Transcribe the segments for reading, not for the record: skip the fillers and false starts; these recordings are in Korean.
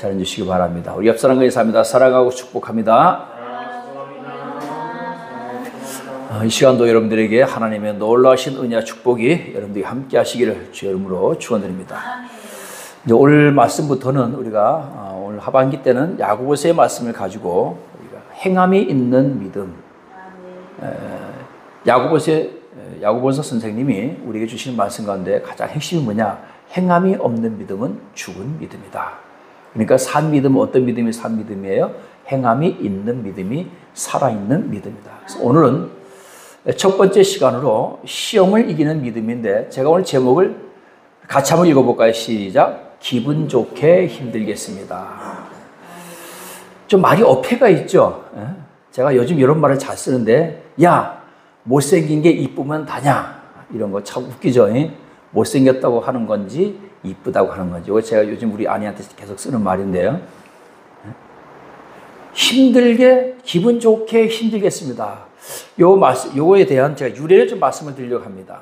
같이 앉으시기 바랍니다. 우리 옆 사람과 인사합니다. 사랑하고 축복합니다. 이 시간도 여러분들에게 하나님의 놀라우신 은혜와 축복이 여러분들이 함께 하시기를 주의 이름으로 축원드립니다. 이제 오늘 말씀부터는 우리가 오늘 하반기 때는 야고보서의 말씀을 가지고 우리가 행함이 있는 믿음. 야고보서 선생님이 우리에게 주시는 말씀 가운데 가장 핵심이 뭐냐? 행함이 없는 믿음은 죽은 믿음이다. 그러니까 산 믿음은 어떤 믿음이 산 믿음이에요? 행함이 있는 믿음이 살아있는 믿음이다. 그래서 오늘은 첫 번째 시간으로 시험을 이기는 믿음인데 제가 오늘 제목을 같이 한번 읽어볼까요? 시작. 기분 좋게 힘들겠습니다. 좀 말이 어폐가 있죠. 제가 요즘 이런 말을 잘 쓰는데 야 못생긴 게 이쁘면 다냐 이런 거 참 웃기죠. 못생겼다고 하는 건지 이쁘다고 하는 건지 이거 제가 요즘 우리 아내한테 계속 쓰는 말인데요. 힘들게 기분 좋게 힘들겠습니다. 요거에 대한 제가 유래를 좀 말씀을 드리려고 합니다.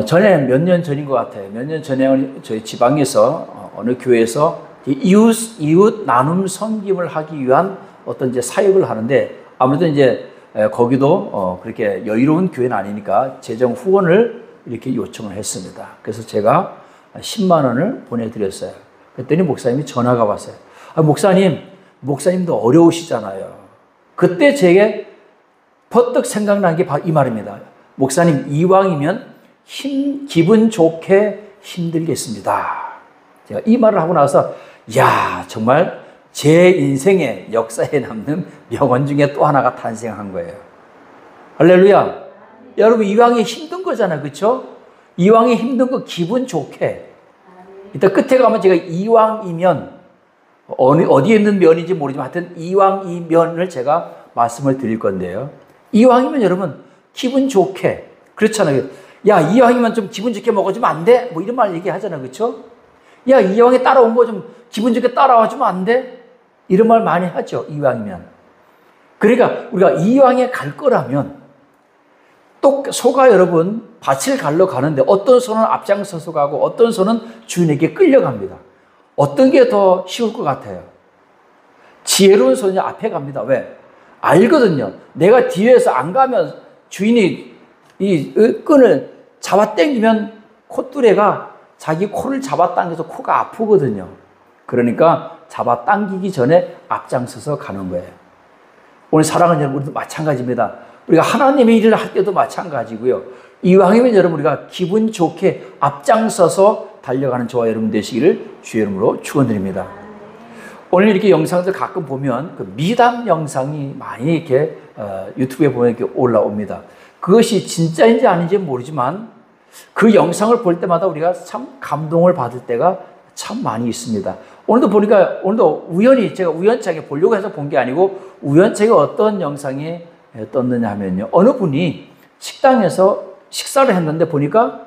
전에 몇 년 전인 것 같아요. 몇 년 전에 저희 지방에서 어느 교회에서 이웃 나눔 섬김을 하기 위한 어떤 이제 사역을 하는데 아무래도 이제 거기도 그렇게 여유로운 교회는 아니니까 재정 후원을 이렇게 요청을 했습니다. 그래서 제가 10만 원을 보내드렸어요. 그랬더니 목사님이 전화가 왔어요. 목사님도 어려우시잖아요. 그때 제게 퍼뜩 생각난 게 바로 이 말입니다. 목사님, 이왕이면 기분 좋게 힘들겠습니다. 제가 이 말을 하고 나서, 야, 정말 제 인생의 역사에 남는 명언 중에 또 하나가 탄생한 거예요. 할렐루야. 여러분, 이왕에 힘든 거잖아요. 그렇죠? 이왕에 힘든 거 기분 좋게. 이따 끝에 가면 제가 이왕이면, 어디에 있는 면인지 모르지만 하여튼 이왕 이 면을 제가 말씀을 드릴 건데요. 이왕이면 여러분 기분 좋게 그렇잖아요. 야 이왕이면 좀 기분 좋게 먹어주면 안 돼? 뭐 이런 말 얘기하잖아요. 그렇죠? 야 이왕에 따라온 거 좀 기분 좋게 따라와주면 안 돼? 이런 말 많이 하죠. 이왕이면. 그러니까 우리가 이왕에 갈 거라면 또 소가 여러분 밭을 갈러 가는데 어떤 소는 앞장서서 가고 어떤 소는 주인에게 끌려갑니다. 어떤 게 더 쉬울 것 같아요? 지혜로운 소는 앞에 갑니다. 왜? 알거든요. 내가 뒤에서 안 가면 주인이 이 끈을 잡아 당기면 콧뚜레가 자기 코를 잡아 당겨서 코가 아프거든요. 그러니까 잡아 당기기 전에 앞장서서 가는 거예요. 오늘 사랑하는 여러분, 우리도 마찬가지입니다. 우리가 하나님의 일을 할 때도 마찬가지고요. 이왕이면 여러분 우리가 기분 좋게 앞장서서 달려가는 저와 여러분 되시기를 주의 이름으로 축원드립니다. 오늘 이렇게 영상들 가끔 보면 그 미담 영상이 많이 이렇게 유튜브에 보면 이렇게 올라옵니다. 그것이 진짜인지 아닌지 모르지만 그 영상을 볼 때마다 우리가 참 감동을 받을 때가 참 많이 있습니다. 오늘도 보니까 오늘도 제가 우연찮게 보려고 해서 본 게 아니고 우연찮게 어떤 영상이 떴느냐 하면요. 어느 분이 식당에서 식사를 했는데 보니까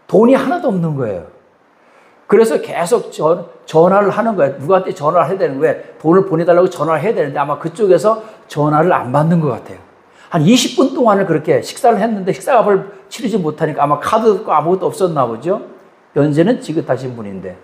돈이 하나도 없는 거예요. 그래서 계속 전화를 하는 거예요. 누구한테 전화를 해야 되는 거예요. 돈을 보내달라고 전화를 해야 되는데 아마 그쪽에서 전화를 안 받는 것 같아요. 한 20분 동안을 그렇게 식사를 했는데 식사값을 치르지 못하니까 아마 카드도 없고 아무것도 없었나 보죠. 연세는 지긋하신 분인데.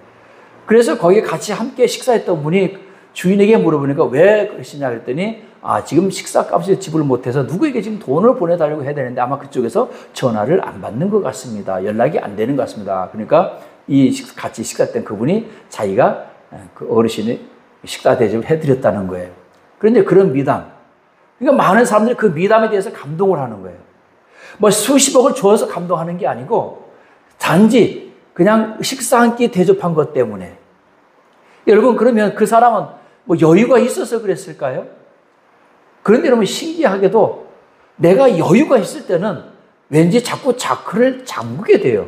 그래서 거기에 같이 함께 식사했던 분이 주인에게 물어보니까 왜 그러시냐 그랬더니 지금 식사값을 지불을 못해서 누구에게 지금 돈을 보내달라고 해야 되는데 아마 그쪽에서 전화를 안 받는 것 같습니다. 연락이 안 되는 것 같습니다. 그러니까 같이 식사했던 그분이 자기가 그 어르신이 식사 대접을 해드렸다는 거예요. 그런데 그런 미담. 그러니까 많은 사람들이 그 미담에 대해서 감동을 하는 거예요. 뭐 수십억을 줘서 감동하는 게 아니고 단지 그냥 식사 한 끼 대접한 것 때문에. 여러분 그러면 그 사람은 뭐 여유가 있어서 그랬을까요? 그런데 여러분 신기하게도 내가 여유가 있을 때는 왠지 자꾸 자크를 잠그게 돼요.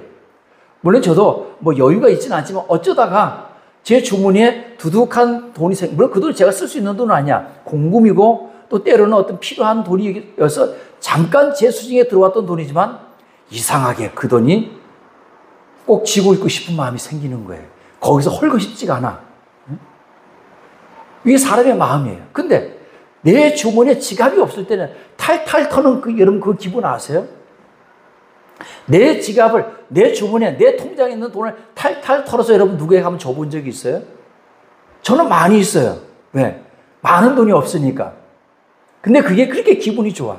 물론 저도 뭐 여유가 있지는 않지만 어쩌다가 제 주머니에 두둑한 돈이 물론 그 돈이 제가 쓸 수 있는 돈은 아니야. 공금이고 또 때로는 어떤 필요한 돈이어서 잠깐 제 수중에 들어왔던 돈이지만 이상하게 그 돈이 꼭 쥐고 있고 싶은 마음이 생기는 거예요. 거기서 헐고 싶지가 않아. 이게 사람의 마음이에요. 근데 내 주머니에 지갑이 없을 때는 탈탈 터는 여러분 그 기분 아세요? 내 지갑을 내 주머니에 내 통장에 있는 돈을 탈탈 털어서 여러분 누구에게 한번 줘본 적이 있어요? 저는 많이 있어요. 왜? 많은 돈이 없으니까. 근데 그게 그렇게 기분이 좋아.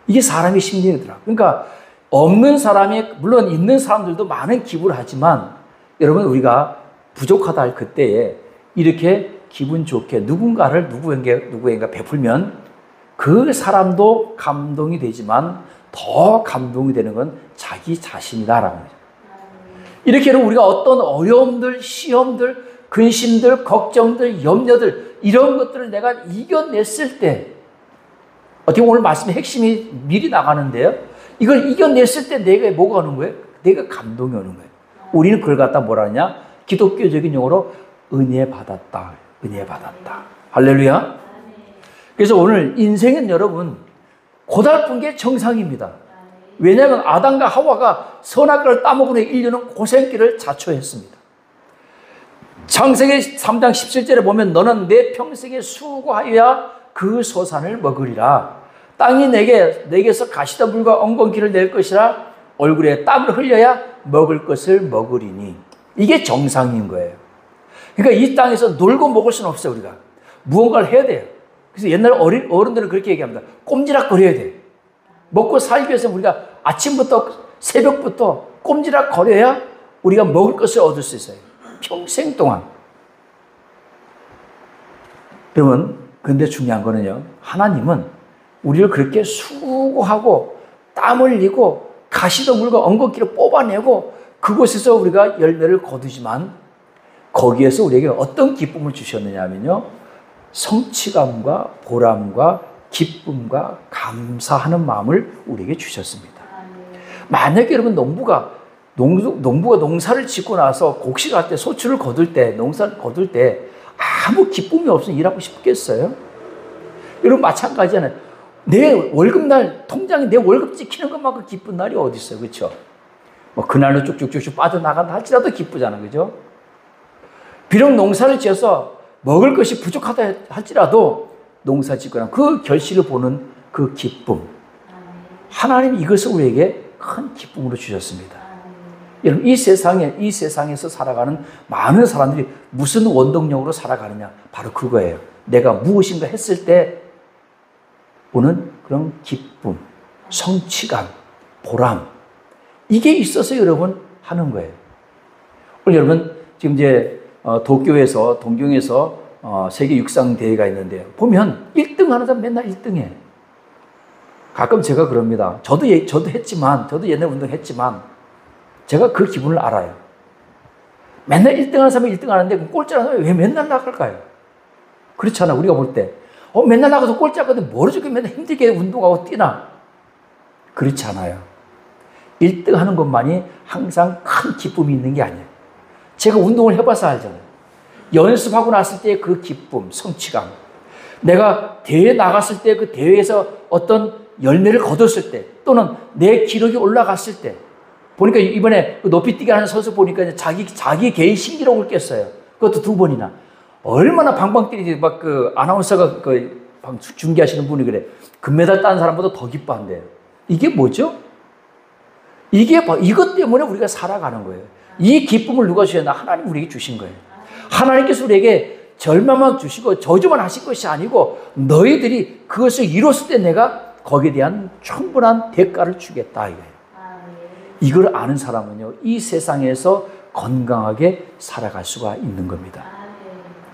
이게 사람의 심리더라. 그러니까 없는 사람이, 물론 있는 사람들도 많은 기부를 하지만 여러분, 우리가 부족하다 할 그때에 이렇게 기분 좋게 누구에게 베풀면 그 사람도 감동이 되지만 더 감동이 되는 건 자기 자신이다라는 거죠. 이렇게 우리가 어떤 어려움들, 시험들, 근심들, 걱정들, 염려들, 이런 것들을 내가 이겨냈을 때, 어떻게 오늘 말씀의 핵심이 미리 나가는데요. 이걸 이겨냈을 때 내가 뭐가 오는 거예요? 내가 감동이 오는 거예요. 우리는 그걸 갖다 뭐라 하냐? 기독교적인 용어로 은혜 받았다. 은혜 받았다. 할렐루야. 그래서 오늘 인생은 여러분 고달픈 게 정상입니다. 왜냐하면 아담과 하와가 선악과를 따먹은 후에 인류는 고생길을 자초했습니다. 창세기 3장 17절에 보면 너는 내 평생에 수고하여야 그 소산을 먹으리라. 땅이 내게서 가시덤불과 엉겅퀴를 낼 것이라. 얼굴에 땀을 흘려야 먹을 것을 먹으리니. 이게 정상인 거예요. 그러니까 이 땅에서 놀고 먹을 수는 없어요. 우리가 무언가를 해야 돼요. 그래서 옛날 어른들은 그렇게 얘기합니다. 꼼지락거려야 돼요. 먹고 살기 위해서 우리가 아침부터 새벽부터 꼼지락거려야 우리가 먹을 것을 얻을 수 있어요. 평생 동안. 여러분, 근데 중요한 거는요, 하나님은 우리를 그렇게 수고하고 땀 흘리고 가시덤불과 엉겅퀴를 뽑아내고 그곳에서 우리가 열매를 거두지만 거기에서 우리에게 어떤 기쁨을 주셨느냐 하면요, 성취감과 보람과 기쁨과 감사하는 마음을 우리에게 주셨습니다. 만약에 여러분 농부가 농사를 짓고 나서 곡식할 때, 소출을 거둘 때, 농사를 거둘 때 아무 기쁨이 없으면 일하고 싶겠어요? 여러분 마찬가지잖아요. 내 월급날 통장에 내 월급 찍히는 것만큼 기쁜 날이 어디 있어요, 그렇죠? 뭐 그날로 쭉쭉쭉쭉 빠져나간다 할지라도 기쁘잖아, 그죠? 비록 농사를 지어서 먹을 것이 부족하다 할지라도 농사 짓거나 그 결실을 보는 그 기쁨, 하나님 이것을 우리에게 큰 기쁨으로 주셨습니다. 여러분 이 세상에서 살아가는 많은 사람들이 무슨 원동력으로 살아가느냐, 바로 그거예요. 내가 무엇인가 했을 때 오는 그런 기쁨, 성취감, 보람, 이게 있어서 여러분 하는 거예요. 오늘 여러분 지금 이제 동경에서 세계 육상 대회가 있는데요. 보면 1등 하는 사람 맨날 1등해. 가끔 제가 그럽니다. 저도 옛날 운동했지만 제가 그 기분을 알아요. 맨날 1등 하는 사람이 1등 하는데 꼴찌하는 사람이 왜 맨날 나갈까요? 그렇잖아, 우리가 볼 때. 맨날 나가서 꼴찌하거든 뭐로 저렇게 맨날 힘들게 운동하고 뛰나? 그렇지 않아요. 1등 하는 것만이 항상 큰 기쁨이 있는 게 아니에요. 제가 운동을 해봐서 알잖아요. 연습하고 났을 때 그 기쁨, 성취감. 내가 대회에 나갔을 때 그 대회에서 어떤 열매를 거뒀을 때, 또는 내 기록이 올라갔을 때, 보니까 이번에 높이뛰기 하는 선수 보니까 자기 개인 신기록을 깼어요. 그것도 2번이나. 얼마나 방방 뛰는지 막 그 아나운서가 그 중계하시는 분이 그래. 금메달 딴 사람보다 더 기뻐한대요. 이게 뭐죠? 이것 때문에 우리가 살아가는 거예요. 이 기쁨을 누가 주셨나? 하나님 우리에게 주신 거예요. 하나님께서 우리에게 절망만 주시고 저주만 하신 것이 아니고 너희들이 그것을 이뤘을 때 내가 거기에 대한 충분한 대가를 주겠다 이거예요. 이걸 아는 사람은요, 이 세상에서 건강하게 살아갈 수가 있는 겁니다.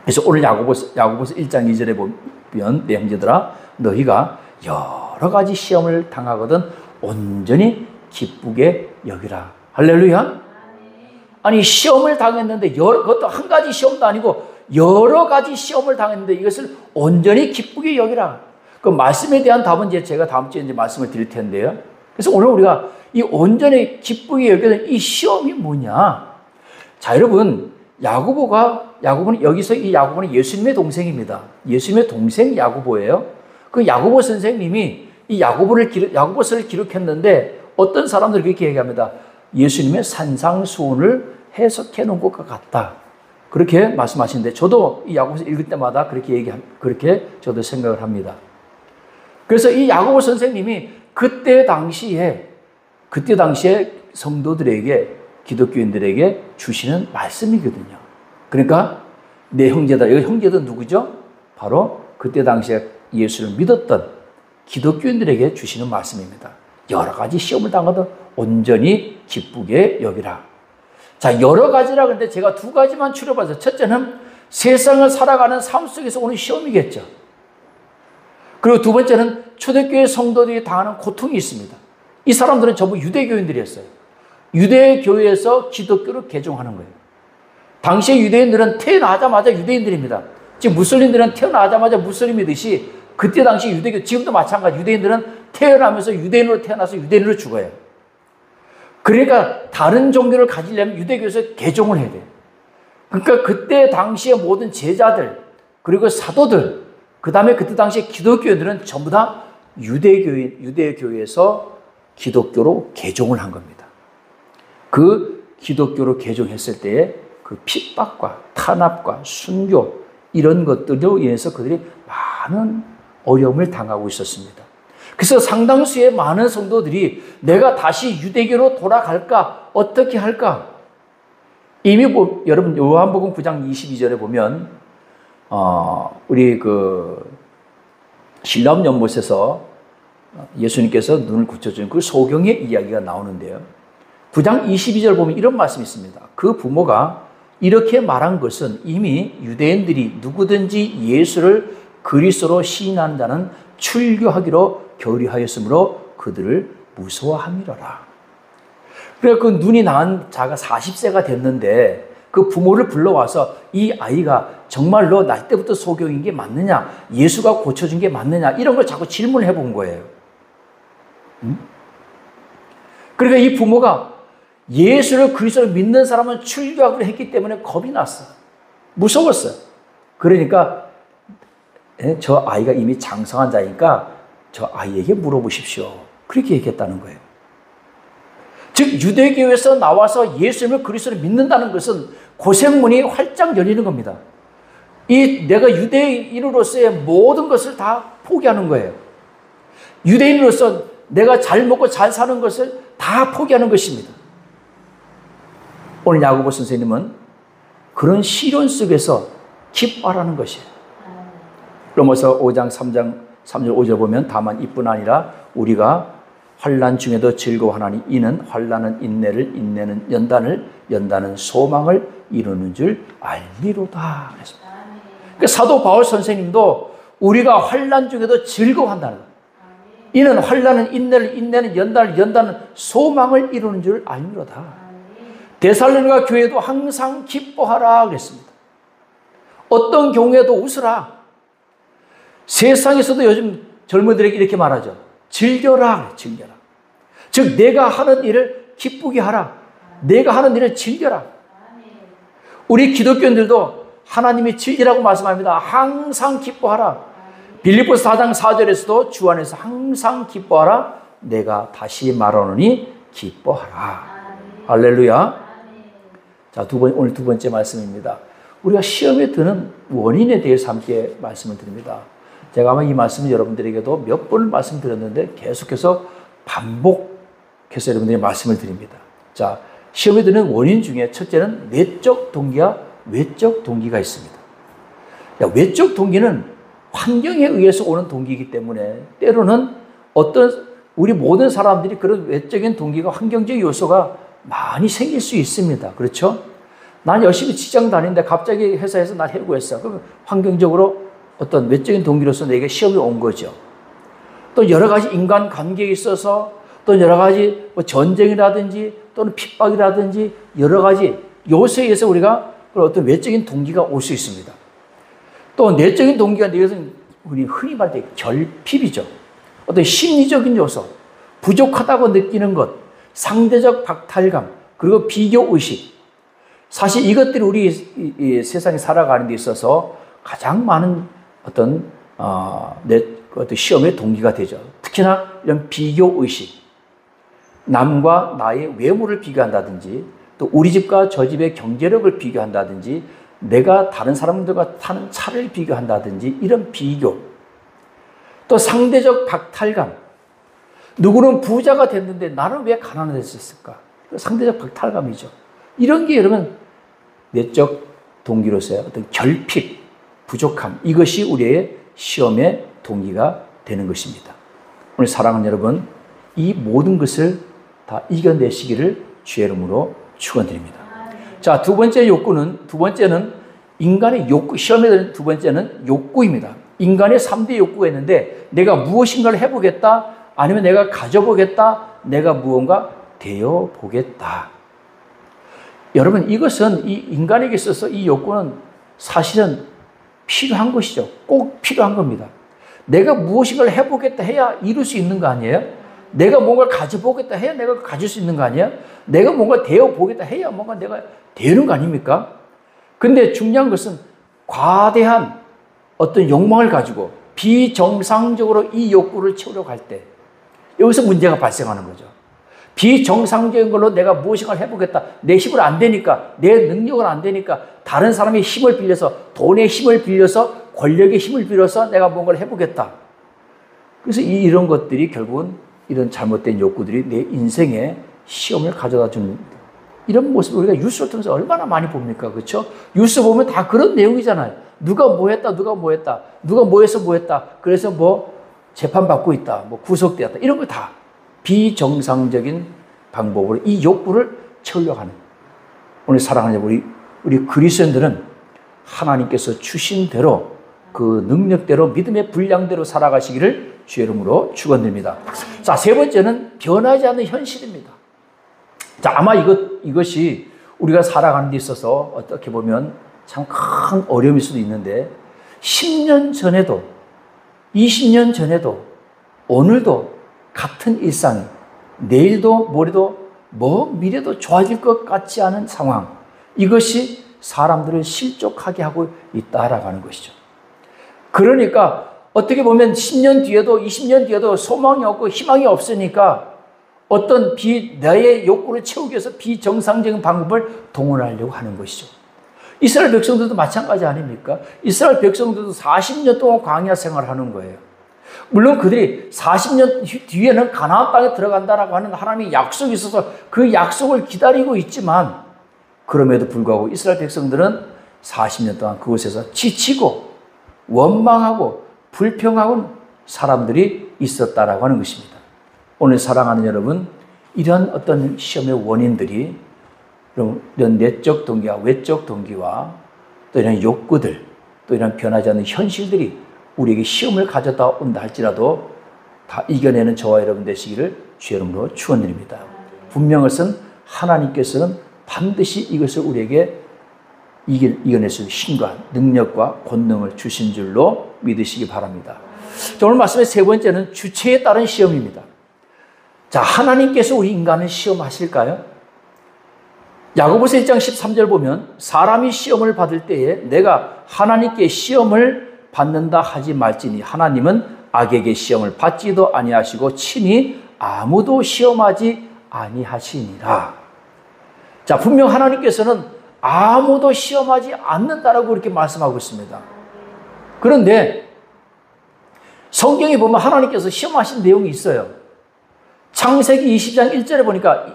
그래서 오늘 야고보서 1장 2절에 보면 내 형제들아 너희가 여러 가지 시험을 당하거든 온전히 기쁘게 여기라. 할렐루야. 아니 시험을 당했는데 그것도 한 가지 시험도 아니고 여러 가지 시험을 당했는데 이것을 온전히 기쁘게 여기라. 그 말씀에 대한 답은 이제 제가 다음 주에 이제 말씀을 드릴 텐데요. 그래서 오늘 우리가 이 온전히 기쁘게 여기는 이 시험이 뭐냐? 자, 여러분 야고보는 여기서 이 야고보는 예수님의 동생입니다. 예수님의 동생 야고보예요. 그 야고보 선생님이 이 야고보서를 기록했는데 어떤 사람들이 그렇게 얘기합니다. 예수님의 산상수훈을 해석해 놓은 것과 같다. 그렇게 말씀하시는데 저도 이 야고보서 읽을 때마다 그렇게 저도 생각을 합니다. 그래서 이 야고보 선생님이 그때 당시에 성도들에게, 기독교인들에게 주시는 말씀이거든요. 그러니까 내 형제다. 여기 형제도 누구죠? 바로 그때 당시에 예수를 믿었던 기독교인들에게 주시는 말씀입니다. 여러 가지 시험을 당하도 온전히 기쁘게 여기라. 자, 여러 가지라 그런데 제가 두 가지만 추려봐서, 첫째는 세상을 살아가는 삶 속에서 오는 시험이겠죠. 그리고 두 번째는 초대교회 성도들이 당하는 고통이 있습니다. 이 사람들은 전부 유대교인들이었어요. 유대교회에서 기독교를 개종하는 거예요. 당시의 유대인들은 태어나자마자 유대인들입니다. 지금 무슬림들은 태어나자마자 무슬림이듯이 그때 당시 유대교, 지금도 마찬가지, 유대인들은 태어나면서 유대인으로 태어나서 유대인으로 죽어요. 그러니까 다른 종교를 가지려면 유대교에서 개종을 해야 돼요. 그러니까 그때 당시의 모든 제자들, 그리고 사도들, 그 다음에 그때 당시의 기독교인들은 전부 다 유대교회에서 기독교로 개종을 한 겁니다. 그 기독교로 개종했을 때의 그 핍박과 탄압과 순교, 이런 것들로 인해서 그들이 많은 어려움을 당하고 있었습니다. 그래서 상당수의 많은 성도들이 내가 다시 유대교로 돌아갈까? 어떻게 할까? 이미 여러분 요한복음 9장 22절에 보면 우리 그 실람 연못에서 예수님께서 눈을 고쳐준 그 소경의 이야기가 나오는데요. 9장 22절 보면 이런 말씀이 있습니다. 그 부모가 이렇게 말한 것은 이미 유대인들이 누구든지 예수를 그리스도로 시인하는 자는 출교하기로 결의하였으므로 그들을 무서워함이로라. 그래서 그 눈이 나은 자가 40세가 됐는데 그 부모를 불러와서 이 아이가 정말로 날 때부터 소경인 게 맞느냐, 예수가 고쳐준 게 맞느냐, 이런 걸 자꾸 질문을 해본 거예요. 그러니까 이 부모가 예수를 그리스도를 믿는 사람은 출교하기로 했기 때문에 겁이 났어. 무서웠어요. 그러니까 저 아이가 이미 장성한 자니까 저 아이에게 물어보십시오. 그렇게 얘기했다는 거예요. 즉 유대교에서 나와서 예수님을 그리스도를 믿는다는 것은 고생문이 활짝 열리는 겁니다. 내가 유대인으로서의 모든 것을 다 포기하는 거예요. 유대인으로서 내가 잘 먹고 잘 사는 것을 다 포기하는 것입니다. 오늘 야고보 선생님은 그런 시련 속에서 기뻐하라는 것이에요. 로마서 5장 3절 5절 보면 다만 이뿐 아니라 우리가 환난 중에도 즐거워하나니 이는 환난은 인내를, 인내는 연단을, 연단은 소망을 이루는 줄 알미로다. 그러니까 사도 바울 선생님도 우리가 환난 중에도 즐거워한다는 거예요. 이는 환난은 인내를, 인내는 연단을, 연단은 소망을 이루는 줄 알미로다. 데살로니가 교회도 항상 기뻐하라 그랬습니다. 어떤 경우에도 웃으라. 세상에서도 요즘 젊은이들에게 이렇게 말하죠. 즐겨라, 즐겨라. 즉 내가 하는 일을 기쁘게 하라. 내가 하는 일을 즐겨라. 우리 기독교인들도 하나님이 즐기라고 말씀합니다. 항상 기뻐하라. 빌립보서 4장 4절에서도 주 안에서 항상 기뻐하라. 내가 다시 말하노니 기뻐하라. 할렐루야. 자, 오늘 두 번째 말씀입니다. 우리가 시험에 드는 원인에 대해서 함께 말씀을 드립니다. 제가 아마 이 말씀을 여러분들에게도 몇 번을 말씀드렸는데 계속해서 반복해서 여러분들에게 말씀을 드립니다. 자, 시험에 드는 원인 중에 첫째는 내적 동기와 외적 동기가 있습니다. 외적 동기는 환경에 의해서 오는 동기이기 때문에 때로는 우리 모든 사람들이 그런 외적인 동기가 환경적 요소가 많이 생길 수 있습니다. 그렇죠? 난 열심히 직장 다니는데 갑자기 회사에서 날 해고했어. 그러면 환경적으로 어떤 외적인 동기로서 내게 시험이 온 거죠. 또 여러 가지 인간 관계에 있어서 또 여러 가지 전쟁이라든지 또는 핍박이라든지 여러 가지 요소에 의해서 우리가 어떤 외적인 동기가 올 수 있습니다. 또 내적인 동기가 이것은 우리 흔히 말할 때 결핍이죠. 어떤 심리적인 요소, 부족하다고 느끼는 것, 상대적 박탈감, 그리고 비교의식. 사실 이것들이 우리 이 세상에 살아가는 데 있어서 가장 많은 어떤 시험의 동기가 되죠. 특히나 이런 비교의식. 남과 나의 외모를 비교한다든지 또 우리 집과 저 집의 경제력을 비교한다든지 내가 다른 사람들과 타는 차를 비교한다든지 이런 비교. 또 상대적 박탈감. 누구는 부자가 됐는데 나는 왜 가난해졌을까? 상대적 박탈감이죠. 이런 게 여러분 내적 동기로서의 어떤 결핍, 부족함, 이것이 우리의 시험의 동기가 되는 것입니다. 오늘 사랑하는 여러분, 이 모든 것을 다 이겨내시기를 주의 이름으로 축원드립니다. 자, 두 번째는 인간의 욕구, 시험에 대한 두 번째는 욕구입니다. 인간의 3대 욕구가 있는데 내가 무엇인가를 해보겠다, 아니면 내가 가져보겠다, 내가 무언가 되어보겠다. 여러분, 이것은 이 인간에게 있어서 이 욕구는 사실은 필요한 것이죠. 꼭 필요한 겁니다. 내가 무엇인가를 해보겠다 해야 이룰 수 있는 거 아니에요? 내가 뭔가를 가져보겠다 해야 내가 가질 수 있는 거 아니에요? 내가 뭔가 되어보겠다 해야 뭔가 내가 되는 거 아닙니까? 근데 중요한 것은 과대한 어떤 욕망을 가지고 비정상적으로 이 욕구를 채우려고 할 때 여기서 문제가 발생하는 거죠. 비정상적인 걸로 내가 무엇인가를 해보겠다. 내 힘으로 안 되니까, 내 능력은 안 되니까 다른 사람의 힘을 빌려서, 돈의 힘을 빌려서, 권력의 힘을 빌려서 내가 뭔가를 해보겠다. 그래서 이런 것들이 결국은 이런 잘못된 욕구들이 내 인생에 시험을 가져다 주는 이런 모습을 우리가 뉴스를 통해서 얼마나 많이 봅니까? 그렇죠? 뉴스 보면 다 그런 내용이잖아요. 누가 뭐 했다, 누가 뭐 했다, 누가 뭐 해서 뭐 했다. 그래서 뭐 재판받고 있다, 뭐 구속되었다. 이런 거 다 비정상적인 방법으로 이 욕구를 채우려고 하는. 오늘 사랑하는 우리 그리스도인들은 하나님께서 주신 대로 그 능력대로 믿음의 분량대로 살아가시기를 주의 이름으로 축원드립니다. 자, 세 번째는 변하지 않는 현실입니다. 자, 아마 이것이 우리가 살아가는 데 있어서 어떻게 보면 참 큰 어려움일 수도 있는데 10년 전에도 20년 전에도 오늘도 같은 일상이 내일도 모레도 미래도 좋아질 것 같지 않은 상황, 이것이 사람들을 실족하게 하고 있다라는 것이죠. 그러니까 어떻게 보면 10년 뒤에도 20년 뒤에도 소망이 없고 희망이 없으니까 어떤 나의 욕구를 채우기 위해서 비정상적인 방법을 동원하려고 하는 것이죠. 이스라엘 백성들도 마찬가지 아닙니까? 이스라엘 백성들도 40년 동안 광야 생활을 하는 거예요. 물론 그들이 40년 뒤에는 가나안 땅에 들어간다라고 하는 하나님의 약속이 있어서 그 약속을 기다리고 있지만 그럼에도 불구하고 이스라엘 백성들은 40년 동안 그곳에서 지치고 원망하고 불평하는 사람들이 있었다라고 하는 것입니다. 오늘 사랑하는 여러분, 이런 어떤 시험의 원인들이 이런 내적 동기와 외적 동기와 또 이런 욕구들, 또 이런 변하지 않는 현실들이 우리에게 시험을 가져다 온다 할지라도 다 이겨내는 저와 여러분 되시기를 주의 이름으로 축원드립니다. 분명한 것은 하나님께서는 반드시 이것을 우리에게 이겨낼 수 있는 힘과 능력과 권능을 주신 줄로 믿으시기 바랍니다. 자, 오늘 말씀의 세 번째는 주체에 따른 시험입니다. 자, 하나님께서 우리 인간을 시험하실까요? 야고보서 1장 13절 보면 사람이 시험을 받을 때에 내가 하나님께 시험을 받는다 하지 말지니 하나님은 악에게 시험을 받지도 아니하시고 친히 아무도 시험하지 아니하시니라. 자, 분명 하나님께서는 아무도 시험하지 않는다라고 이렇게 말씀하고 있습니다. 그런데 성경에 보면 하나님께서 시험하신 내용이 있어요. 창세기 20장 1절에 보니까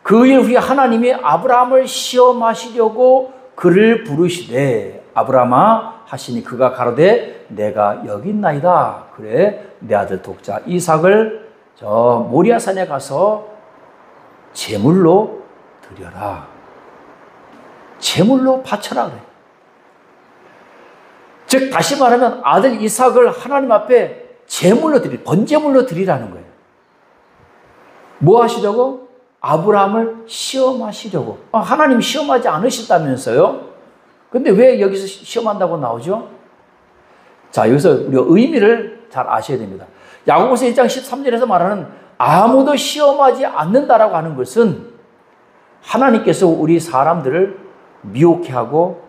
그 일 후에 하나님이 아브라함을 시험하시려고 그를 부르시되 아브라함아 하시니 그가 가로되 내가 여기 있나이다. 그래 내 아들 독자 이삭을 저 모리아산에 가서 제물로 드려라. 제물로 바쳐라 그래. 즉 다시 말하면 아들 이삭을 하나님 앞에 제물로 번제물로 드리라는 거예요. 뭐 하시려고? 아브라함을 시험하시려고. 하나님이 시험하지 않으셨다면서요? 근데 왜 여기서 시험한다고 나오죠? 자, 여기서 우리가 의미를 잘 아셔야 됩니다. 야고보서 1장 13절에서 말하는 아무도 시험하지 않는다라고 하는 것은 하나님께서 우리 사람들을 미혹해 하고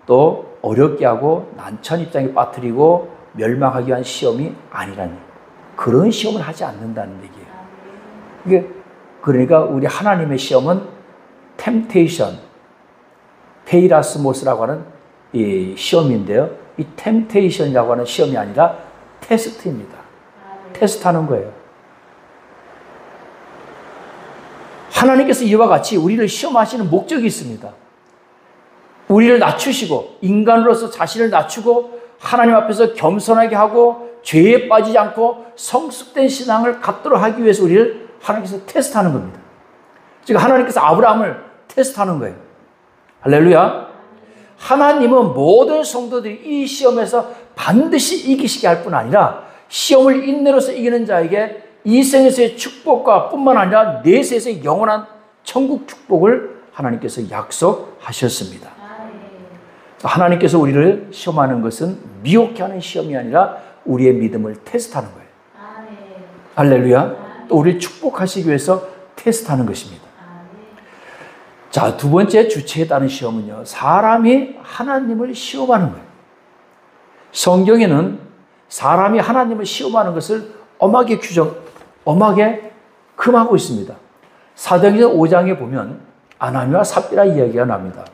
또 어렵게 하고 난처한 입장에 빠뜨리고 멸망하기 위한 시험이 아니라는, 그런 시험을 하지 않는다는 얘기예요. 이게 그러니까 우리 하나님의 시험은 템테이션, 페이라스모스라고 하는 이 시험인데요. 이 템테이션이라고 하는 시험이 아니라 테스트입니다. 테스트하는 거예요. 하나님께서 이와 같이 우리를 시험하시는 목적이 있습니다. 우리를 낮추시고 인간으로서 자신을 낮추고 하나님 앞에서 겸손하게 하고 죄에 빠지지 않고 성숙된 신앙을 갖도록 하기 위해서 우리를 하나님께서 테스트하는 겁니다. 즉 하나님께서 아브라함을 테스트하는 거예요. 할렐루야. 하나님은 모든 성도들이 이 시험에서 반드시 이기시게 할 뿐 아니라 시험을 인내로서 이기는 자에게 이 생에서의 축복과 뿐만 아니라 내세에서의 영원한 천국 축복을 하나님께서 약속하셨습니다. 하나님께서 우리를 시험하는 것은 미혹해 하는 시험이 아니라 우리의 믿음을 테스트하는 거예요. 할렐루야. 또 우리를 축복하시기 위해서 테스트하는 것입니다. 자, 두 번째 주체에 따른 시험은요, 사람이 하나님을 시험하는 거예요. 성경에는 사람이 하나님을 시험하는 것을 엄하게 금하고 있습니다. 사도행전 5장에 보면 아나니와 삽비라 이야기가 납니다.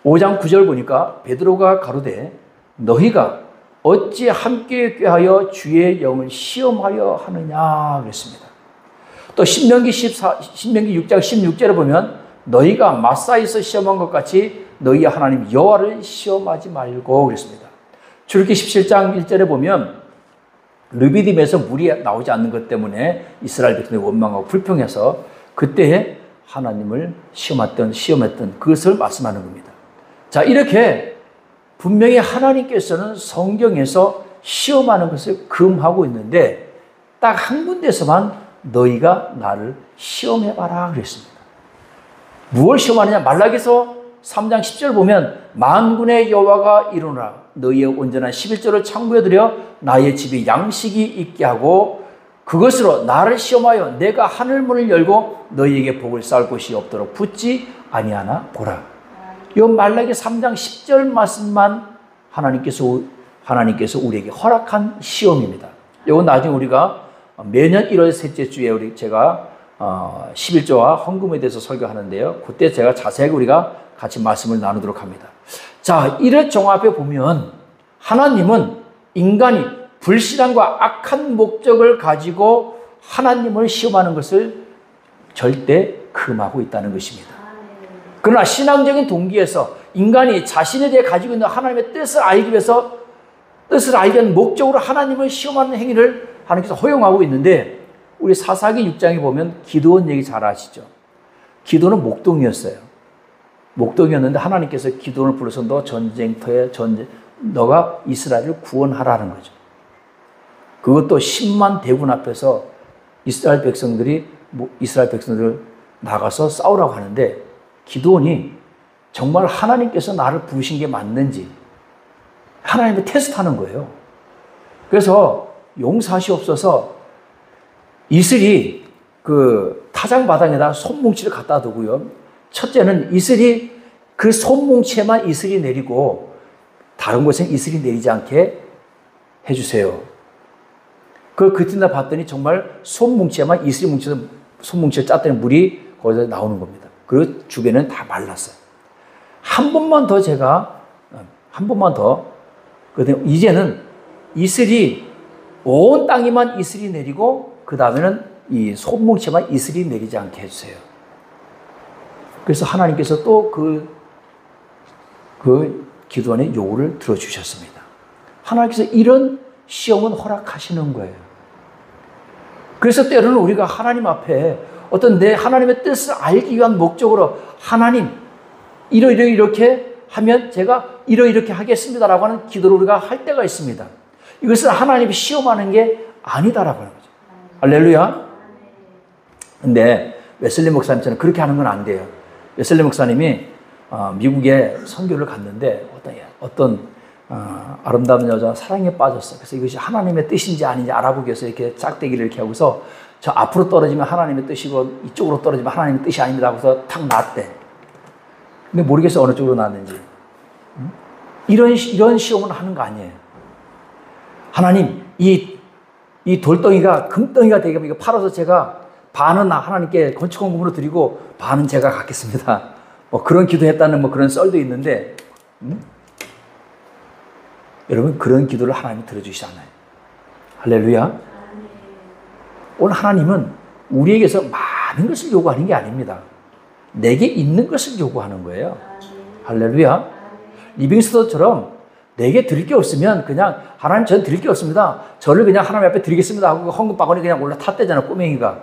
5장 9절 보니까 베드로가 가로되 너희가 어찌 함께 꾀하여 주의 영을 시험하려 하느냐 그랬습니다. 또 신명기 6장 16절에 보면 너희가 마사에서 시험한 것 같이 너희 하나님 여호와를 시험하지 말고 그랬습니다. 출애굽기 17장 1절에 보면 르비딤에서 물이 나오지 않는 것 때문에 이스라엘 백성이 원망하고 불평해서 그때 하나님을 시험했던 그것을 말씀하는 겁니다. 자, 이렇게 분명히 하나님께서는 성경에서 시험하는 것을 금하고 있는데 딱 한 군데서만 너희가 나를 시험해봐라 그랬습니다. 무엇을 시험하느냐? 말라기서 3장 10절 보면 만군의 여호와가 이르노라 너희의 온전한 11조를 창고에 들여 나의 집에 양식이 있게 하고 그것으로 나를 시험하여 내가 하늘문을 열고 너희에게 복을 쌓을 곳이 없도록 붙지 아니하나 보라. 이 말라기 3장 10절 말씀만 하나님께서 우리에게 허락한 시험입니다. 이건 나중에 우리가 매년 1월 셋째 주에 제가 11조와 헌금에 대해서 설교하는데요. 그때 제가 자세하게 우리가 같이 말씀을 나누도록 합니다. 자, 이를 종합해 보면 하나님은 인간이 불신앙과 악한 목적을 가지고 하나님을 시험하는 것을 절대 금하고 있다는 것입니다. 그러나 신앙적인 동기에서 인간이 자신에 대해 가지고 있는 하나님의 뜻을 알기 위해서 뜻을 알기 위한 목적으로 하나님을 시험하는 행위를 하나님께서 허용하고 있는데 우리 사사기 6장에 보면 기드온 얘기 잘 아시죠? 기드온은 목동이었어요. 목동이었는데 하나님께서 기드온을 불러서 너 전쟁터에 너가 이스라엘을 구원하라는 거죠. 그것도 10만 대군 앞에서 이스라엘 백성들을 나가서 싸우라고 하는데 기드온이 정말 하나님께서 나를 부르신 게 맞는지 하나님을 테스트하는 거예요. 그래서 용사시옵소서 이슬이 그 타작마당에다 손뭉치를 갖다 두고요. 첫째는 이슬이 그 손뭉치에만 이슬이 내리고 다른 곳엔 이슬이 내리지 않게 해주세요. 그뒷날 봤더니 정말 손뭉치에만 이슬이 뭉쳐서 손뭉치를 짰더니 물이 거기서 나오는 겁니다. 그리고 주변은 다 말랐어요. 한 번만 더 이제는 이슬이 온 땅에만 이슬이 내리고 그 다음에는 이 손뭉치에만 이슬이 내리지 않게 해주세요. 그래서 하나님께서 또 그 기도원의 요구를 들어주셨습니다. 하나님께서 이런 시험은 허락하시는 거예요. 그래서 때로는 우리가 하나님 앞에 어떤 내 하나님의 뜻을 알기 위한 목적으로 하나님 이렇게 하면 제가 이렇게 하겠습니다라고 하는 기도를 우리가 할 때가 있습니다. 이것은 하나님이 시험하는 게 아니다라고 하는 거죠. 할렐루야. 근데 웨슬리 목사님처럼 그렇게 하는 건 안 돼요. 웨슬리 목사님이 미국에 선교를 갔는데 어떤 아름다운 여자 사랑에 빠졌어요. 그래서 이것이 하나님의 뜻인지 아닌지 알아보기 위해서 이렇게 짝대기를 이렇게 하고서 저 앞으로 떨어지면 하나님의 뜻이고 이쪽으로 떨어지면 하나님의 뜻이 아닙니다 하고서 탁 놨대. 근데 모르겠어요 어느 쪽으로 놨는지. 이런 시험을 하는 거 아니에요. 하나님 이 돌덩이가 금덩이가 되게 하면 이거 팔아서 제가 반은 하나님께 건축헌금으로 드리고 반은 제가 갖겠습니다. 뭐 그런 기도했다는 뭐 그런 썰도 있는데 여러분 그런 기도를 하나님이 들어주시잖아요. 할렐루야. 오늘 하나님은 우리에게서 많은 것을 요구하는 게 아닙니다. 내게 있는 것을 요구하는 거예요. 할렐루야. 리빙스톤처럼 내게 드릴 게 없으면 그냥 하나님 전 드릴 게 없습니다. 저를 그냥 하나님 앞에 드리겠습니다 하고 헌금 바구니 그냥 올라탔대잖아, 꼬맹이가.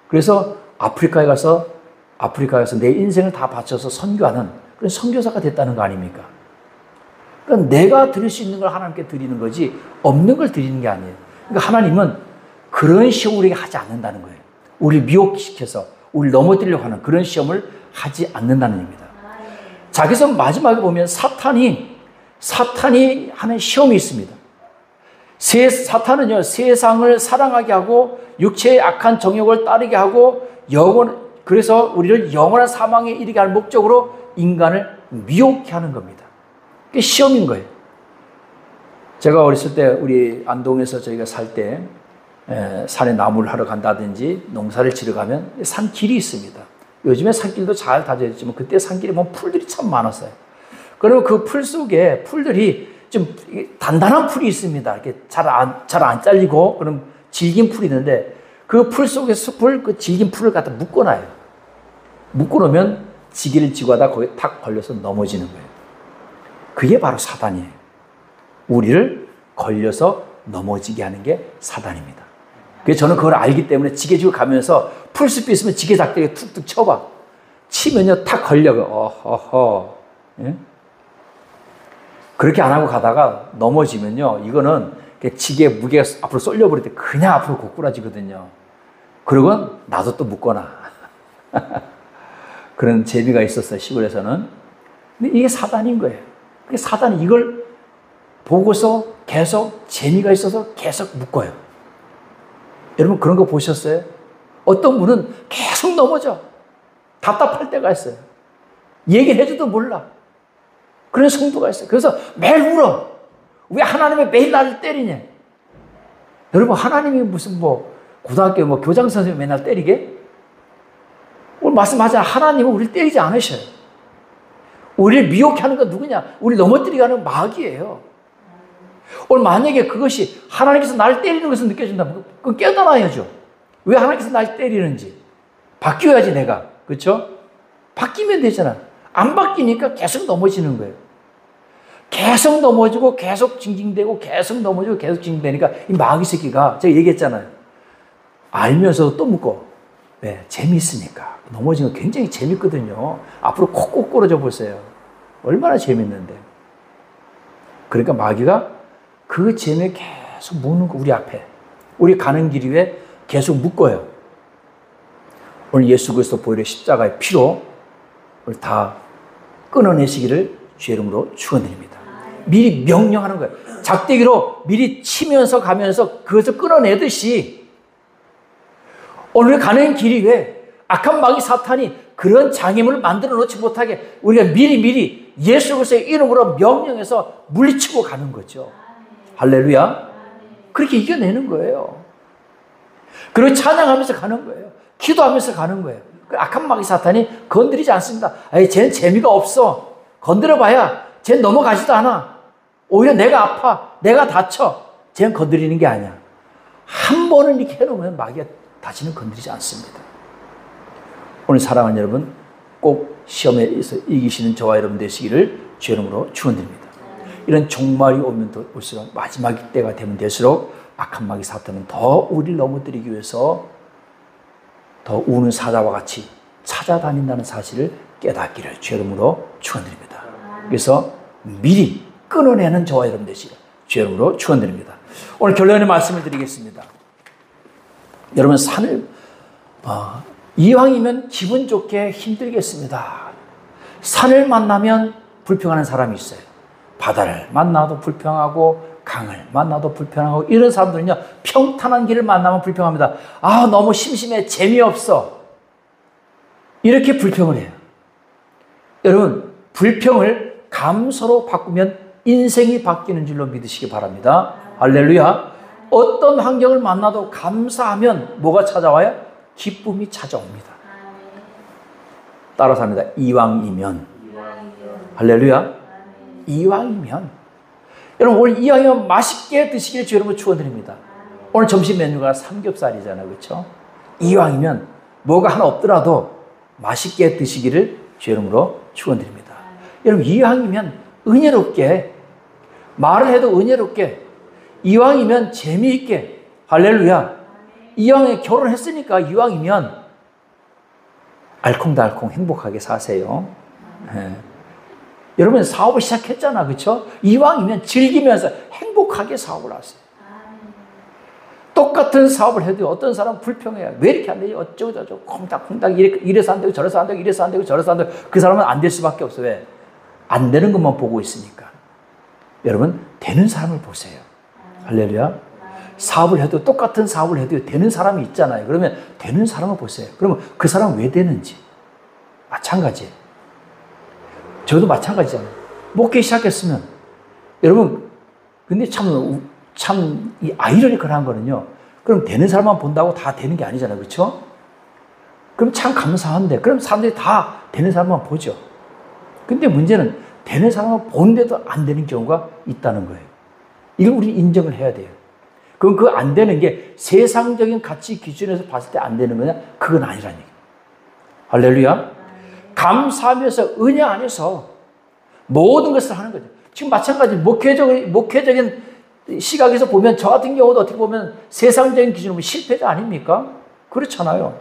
그래서 아프리카에 가서 내 인생을 다 바쳐서 선교하는 그런 선교사가 됐다는 거 아닙니까? 그러니까 내가 드릴 수 있는 걸 하나님께 드리는 거지 없는 걸 드리는 게 아니에요. 그러니까 하나님은 그런 시험을 우리에게 하지 않는다는 거예요. 우리를 미혹시켜서 우리를 넘어뜨리려고 하는 그런 시험을 하지 않는다는 얘기입니다. 자, 그래서 마지막에 보면 사탄이 하는 시험이 있습니다. 사탄은요, 세상을 사랑하게 하고 육체의 악한 정욕을 따르게 하고 그래서 우리를 영원한 사망에 이르게 하는 목적으로 인간을 미혹해 하는 겁니다. 그게 시험인 거예요. 제가 어렸을 때 우리 안동에서 저희가 살 때 산에 나무를 하러 간다든지 농사를 지러 가면 산길이 있습니다. 요즘에 산길도 잘 다져 있지만 그때 산길에 보면 풀들이 참 많았어요. 그리고 그 풀 속에 풀들이 좀 단단한 풀이 있습니다. 이렇게 잘 안 잘리고 그런 질긴 풀이 있는데 그 풀 속에 그 질긴 풀을 갖다 묶어놔요. 묶어놓으면 지기를 지고 하다 거기에 탁 걸려서 넘어지는 거예요. 그게 바로 사단이에요. 우리를 걸려서 넘어지게 하는 게 사단입니다. 그래서 저는 그걸 알기 때문에 지게 지고 가면서 풀숲이 있으면 지게 작대기 툭툭 쳐봐. 치면요 탁 걸려. 어허허. 예? 그렇게 안 하고 가다가 넘어지면요 이거는 지게 무게가 앞으로 쏠려버릴 때 그냥 앞으로 고꾸라지거든요. 그러고 나도 또 묶거나 그런 재미가 있었어요, 시골에서는. 근데 이게 사단인 거예요. 사단이 이걸 보고서 계속 재미가 있어서 계속 묶어요. 여러분 그런 거 보셨어요? 어떤 분은 계속 넘어져. 답답할 때가 있어요. 얘기를 해줘도 몰라. 그런 성도가 있어요. 그래서 매일 울어. 왜 하나님이 매일 나를 때리냐? 여러분 하나님이 무슨 고등학교 교장 선생님이 맨날 때리게? 오늘 말씀하잖아요. 하나님은 우리를 때리지 않으셔요. 우리를 미혹해 하는 건 누구냐? 우리를 넘어뜨리게 하는 마귀예요. 오늘 만약에 그것이 하나님께서 나를 때리는 것을 느껴진다면 그건 깨달아야죠. 왜 하나님께서 나를 때리는지. 바뀌어야지 내가. 그렇죠? 바뀌면 되잖아. 안 바뀌니까 계속 넘어지는 거예요. 계속 넘어지고 계속 징징대고 계속 넘어지고 계속 징징대니까 이 마귀 새끼가 제가 얘기했잖아요. 알면서 또 묶어. 왜? 재미있으니까. 넘어지는 거 굉장히 재밌거든요. 앞으로 콕콕 끌어져 보세요. 얼마나 재밌는데. 그러니까 마귀가 그 재미에 계속 묶는 거 우리 앞에. 우리 가는 길 위에 계속 묶어요. 오늘 예수 그리스도 보혈의 십자가의 피로 오늘 다 끊어내시기를 주의 이름으로 축원드립니다. 미리 명령하는 거예요. 작대기로 미리 치면서 가면서 그것을 끊어내듯이 오늘 가는 길 위에 악한 마귀 사탄이 그런 장애물을 만들어 놓지 못하게 우리가 미리 예수 그리스도의 이름으로 명령해서 물리치고 가는 거죠. 할렐루야. 그렇게 이겨내는 거예요. 그리고 찬양하면서 가는 거예요. 기도하면서 가는 거예요. 악한 마귀 사탄이 건드리지 않습니다. 쟤는 재미가 없어. 건드려봐야 쟤는 넘어가지도 않아. 오히려 내가 아파. 내가 다쳐. 쟤는 건드리는 게 아니야. 한 번은 이렇게 해놓으면 마귀가 다시는 건드리지 않습니다. 오늘 사랑하는 여러분, 꼭 시험에서 이기시는 저와 여러분 되시기를 주의 이름으로 축원드립니다. 이런 종말이 오면 올수록 마지막 때가 되면 될수록 악한 마귀 사탄은 더 우리를 넘어뜨리기 위해서 더 우는 사자와 같이 찾아다닌다는 사실을 깨닫기를 주의 이름으로 축원드립니다. 그래서 미리 끊어내는 저와 여러분 되시기를 주의 이름으로 축원드립니다. 오늘 결론의 말씀을 드리겠습니다. 여러분 산을 이왕이면 기분 좋게 힘들겠습니다. 산을 만나면 불평하는 사람이 있어요. 바다를 만나도 불평하고 강을 만나도 불평하고 이런 사람들은요 평탄한 길을 만나면 불평합니다. 너무 심심해 재미없어 이렇게 불평을 해요. 여러분 불평을 감사로 바꾸면 인생이 바뀌는 줄로 믿으시기 바랍니다. 할렐루야. 어떤 환경을 만나도 감사하면 뭐가 찾아와요? 기쁨이 찾아옵니다. 따라서 합니다. 이왕이면. 할렐루야. 이왕이면. 여러분 오늘 이왕이면 맛있게 드시기를 주의 이름으로 축원드립니다. 오늘 점심 메뉴가 삼겹살이잖아요. 그렇죠? 이왕이면 뭐가 하나 없더라도 맛있게 드시기를 주의 이름으로 축원드립니다. 여러분 이왕이면 은혜롭게, 말을 해도 은혜롭게, 이왕이면 재미있게, 할렐루야. 이왕에 결혼했으니까 이왕이면 알콩달콩 행복하게 사세요. 네. 여러분 사업을 시작했잖아, 그렇죠? 이왕이면 즐기면서 행복하게 사업을 하세요. 똑같은 사업을 해도 어떤 사람은 불평해요. 왜 이렇게 안 되지? 어쩌고저쩌고 콩닥콩닥 이래서 안 되고 저래서 안 되고 이래서 안 되고 저래서 안 되고. 그 사람은 안 될 수밖에 없어요. 왜? 안 되는 것만 보고 있으니까. 여러분 되는 사람을 보세요. 할렐루야. 사업을 해도 똑같은 사업을 해도 되는 사람이 있잖아요. 그러면 되는 사람을 보세요. 그러면 그 사람 왜 되는지. 마찬가지예요. 저도 마찬가지잖아요. 목회 시작했으면 여러분 근데 참 이 아이러니컬한 거는요. 그럼 되는 사람만 본다고 다 되는 게 아니잖아요. 그렇죠? 그럼 참 감사한데 그럼 사람들이 다 되는 사람만 보죠. 근데 문제는 되는 사람을 보는데도 안 되는 경우가 있다는 거예요. 이걸 우리 인정을 해야 돼요. 그럼 그 안 되는 게 세상적인 가치 기준에서 봤을 때 안 되는 거냐? 그건 아니라는 얘기예요. 할렐루야. 감사하면서 은혜 안에서 모든 것을 하는 거죠. 지금 마찬가지 목회적인 시각에서 보면 저 같은 경우도 어떻게 보면 세상적인 기준으로 보면 실패자 아닙니까? 그렇잖아요.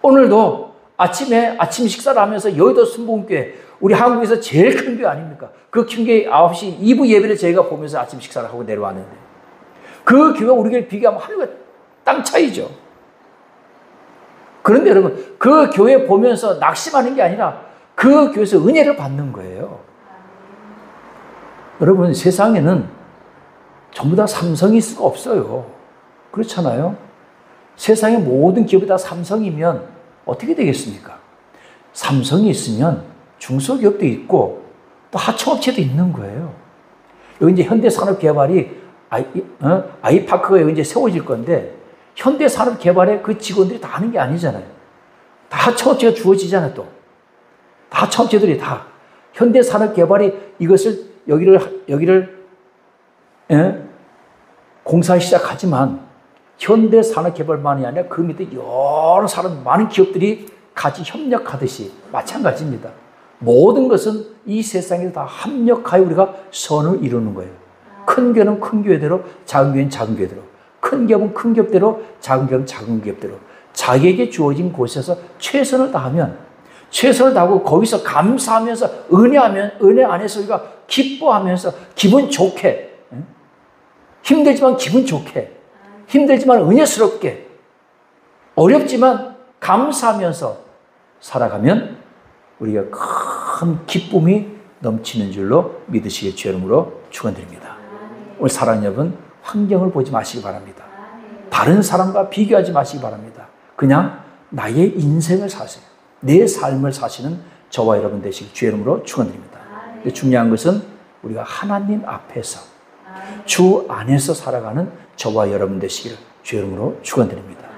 오늘도 아침 식사를 하면서 여의도 순복음교회 우리 한국에서 제일 큰 교회 아닙니까? 그 큰 교회 9시 2부 예배를 저희가 보면서 아침 식사를 하고 내려왔는데 그 교회가 우리 교회 비교하면 하늘과 땅 차이죠. 그런데 여러분 그 교회 보면서 낙심하는 게 아니라 그 교회에서 은혜를 받는 거예요. 여러분 세상에는 전부 다 삼성이 있을 수가 없어요. 그렇잖아요. 세상의 모든 기업이 다 삼성이면 어떻게 되겠습니까? 삼성이 있으면 중소기업도 있고 또 하청업체도 있는 거예요. 여기 이제 현대산업개발이 아이파크가 여기 이제 세워질 건데 현대산업개발에 그 직원들이 다 하는 게 아니잖아요. 다 하청업체가 주어지잖아요. 또 다 하청업체들이 다 현대산업개발이 이것을 여기를 공사 시작하지만 현대산업개발만이 아니라 그 밑에 여러 사람 많은 기업들이 같이 협력하듯이 마찬가지입니다. 모든 것은 이 세상에 다 합력하여 우리가 선을 이루는 거예요. 큰 교회는 큰 교회대로, 작은 교회는 작은 교회대로, 큰 기업은 큰 기업대로, 작은 기업은 작은 기업대로 자기에게 주어진 곳에서 최선을 다하고 거기서 감사하면서 은혜 안에서 우리가 기뻐하면서 기분 좋게 힘들지만 기분 좋게 힘들지만 은혜스럽게 어렵지만 감사하면서 살아가면 우리가 큰 기쁨이 넘치는 줄로 믿으시길 주의 이름으로 축원드립니다. 오늘 사랑하는 여러분 환경을 보지 마시기 바랍니다. 다른 사람과 비교하지 마시기 바랍니다. 그냥 나의 인생을 사세요. 내 삶을 사시는 저와 여러분 되시길 주의 이름으로 축원드립니다. 근데 중요한 것은 우리가 하나님 앞에서 주 안에서 살아가는 저와 여러분 되시기를 주의 이름으로 축원드립니다.